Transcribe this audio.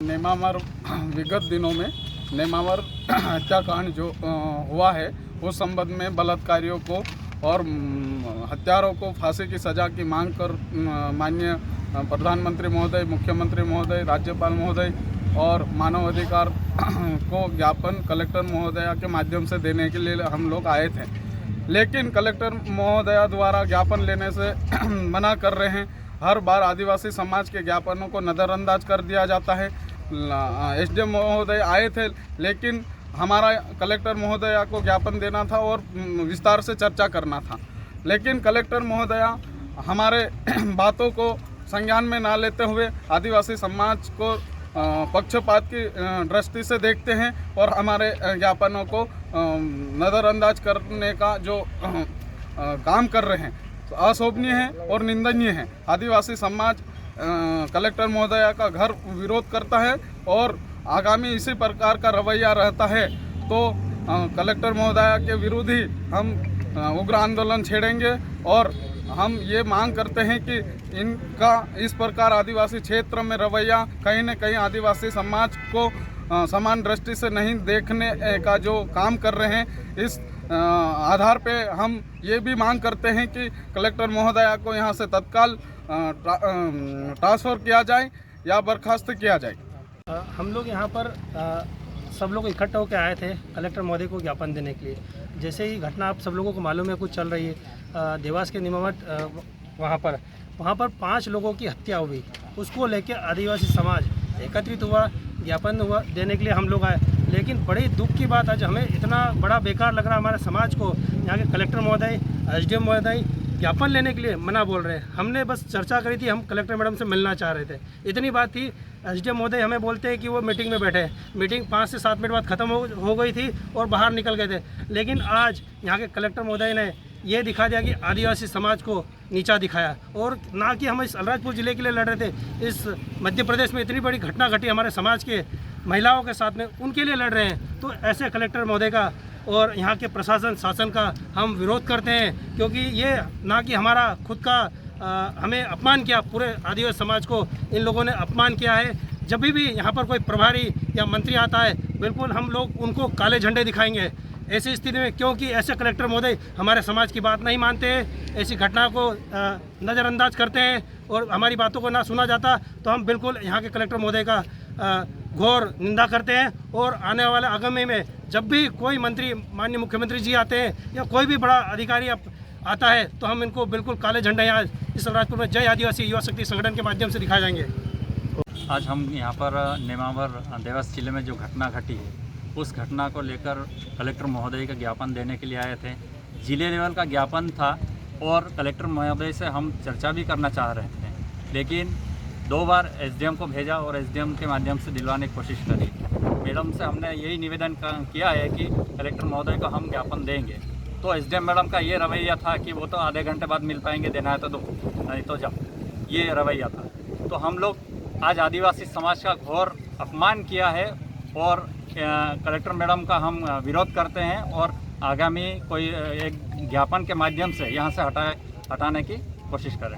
नेमावर विगत दिनों में नेमावर हत्याकांड जो हुआ है उस संबंध में बलात्कारियों को और हत्यारों को फांसी की सज़ा की मांग कर माननीय प्रधानमंत्री महोदय, मुख्यमंत्री महोदय, राज्यपाल महोदय और मानव अधिकार को ज्ञापन कलेक्टर महोदया के माध्यम से देने के लिए हम लोग आए थे। लेकिन कलेक्टर महोदया द्वारा ज्ञापन लेने से मना कर रहे हैं। हर बार आदिवासी समाज के ज्ञापनों को नज़रअंदाज कर दिया जाता है। एसडीएम महोदय आए थे, लेकिन हमारा कलेक्टर महोदया को ज्ञापन देना था और विस्तार से चर्चा करना था, लेकिन कलेक्टर महोदया हमारे बातों को संज्ञान में ना लेते हुए आदिवासी समाज को पक्षपात की दृष्टि से देखते हैं और हमारे ज्ञापनों को नज़रअंदाज करने का जो काम कर रहे हैं अशोभनीय है और निंदनीय है। आदिवासी समाज कलेक्टर महोदया का घर विरोध करता है और आगामी इसी प्रकार का रवैया रहता है तो कलेक्टर महोदया के विरुद्ध ही हम उग्र आंदोलन छेड़ेंगे और हम ये मांग करते हैं कि इनका इस प्रकार आदिवासी क्षेत्र में रवैया कहीं न कहीं आदिवासी समाज को समान दृष्टि से नहीं देखने का जो काम कर रहे हैं, इस आधार पे हम ये भी मांग करते हैं कि कलेक्टर महोदया को यहाँ से तत्काल ट्रांसफ़र किया जाए या बर्खास्त किया जाए। हम लोग यहाँ पर सब लोग इकट्ठा होकर आए थे कलेक्टर महोदय को ज्ञापन देने के लिए। जैसे ही घटना आप सब लोगों को मालूम है कुछ चल रही है देवास के निमावट वहाँ पर 5 लोगों की हत्या हुई, उसको लेकर आदिवासी समाज एकत्रित हुआ, ज्ञापन हुआ देने के लिए हम लोग आए। लेकिन बड़ी दुख की बात आज हमें इतना बड़ा बेकार लग रहा है हमारे समाज को, यहाँ के कलेक्टर महोदय, एसडीएम महोदय ज्ञापन लेने के लिए मना बोल रहे हैं। हमने बस चर्चा करी थी, हम कलेक्टर मैडम से मिलना चाह रहे थे, इतनी बात थी। एसडीएम महोदय हमें बोलते हैं कि वो मीटिंग में बैठे हैं। मीटिंग 5 से 7 मिनट बाद ख़त्म हो गई थी और बाहर निकल गए थे। लेकिन आज यहाँ के कलेक्टर महोदय ने ये दिखा दिया कि आदिवासी समाज को नीचा दिखाया और ना कि हम इस अलीराजपुर ज़िले के लिए लड़ रहे थे। इस मध्य प्रदेश में इतनी बड़ी घटना घटी हमारे समाज के महिलाओं के साथ में, उनके लिए लड़ रहे हैं। तो ऐसे कलेक्टर महोदय का और यहाँ के प्रशासन शासन का हम विरोध करते हैं, क्योंकि ये ना कि हमारा खुद का हमें अपमान किया, पूरे आदिवासी समाज को इन लोगों ने अपमान किया है। जब भी यहाँ पर कोई प्रभारी या मंत्री आता है, बिल्कुल हम लोग उनको काले झंडे दिखाएंगे ऐसी स्थिति में, क्योंकि ऐसे कलेक्टर महोदय हमारे समाज की बात नहीं मानते हैं, ऐसी घटना को नज़रअंदाज करते हैं और हमारी बातों को ना सुना जाता तो हम बिल्कुल यहाँ के कलेक्टर महोदय का घोर निंदा करते हैं। और आने वाले आगामी में जब भी कोई मंत्री, माननीय मुख्यमंत्री जी आते हैं या कोई भी बड़ा अधिकारी आता है तो हम इनको बिल्कुल काले झंडे यहाँ इस अलीराजपुर में जय आदिवासी युवा शक्ति संगठन के माध्यम से दिखाए जाएंगे। आज हम यहाँ पर नेमावर देवास जिले में जो घटना घटी है उस घटना को लेकर कलेक्टर महोदय का ज्ञापन देने के लिए आए थे। जिले लेवल का ज्ञापन था और कलेक्टर महोदय से हम चर्चा भी करना चाह रहे थे, लेकिन 2 बार एसडीएम को भेजा और एसडीएम के माध्यम से दिलवाने की कोशिश करी। मैडम से हमने यही निवेदन किया है कि कलेक्टर महोदय को हम ज्ञापन देंगे, तो एसडीएम मैडम का ये रवैया था कि वो तो आधे घंटे बाद मिल पाएंगे, देना है तो दो, नहीं तो जाओ, ये रवैया था। तो हम लोग आज आदिवासी समाज का घोर अपमान किया है और कलेक्टर मैडम का हम विरोध करते हैं और आगामी कोई एक ज्ञापन के माध्यम से यहाँ से हटाने की कोशिश करें।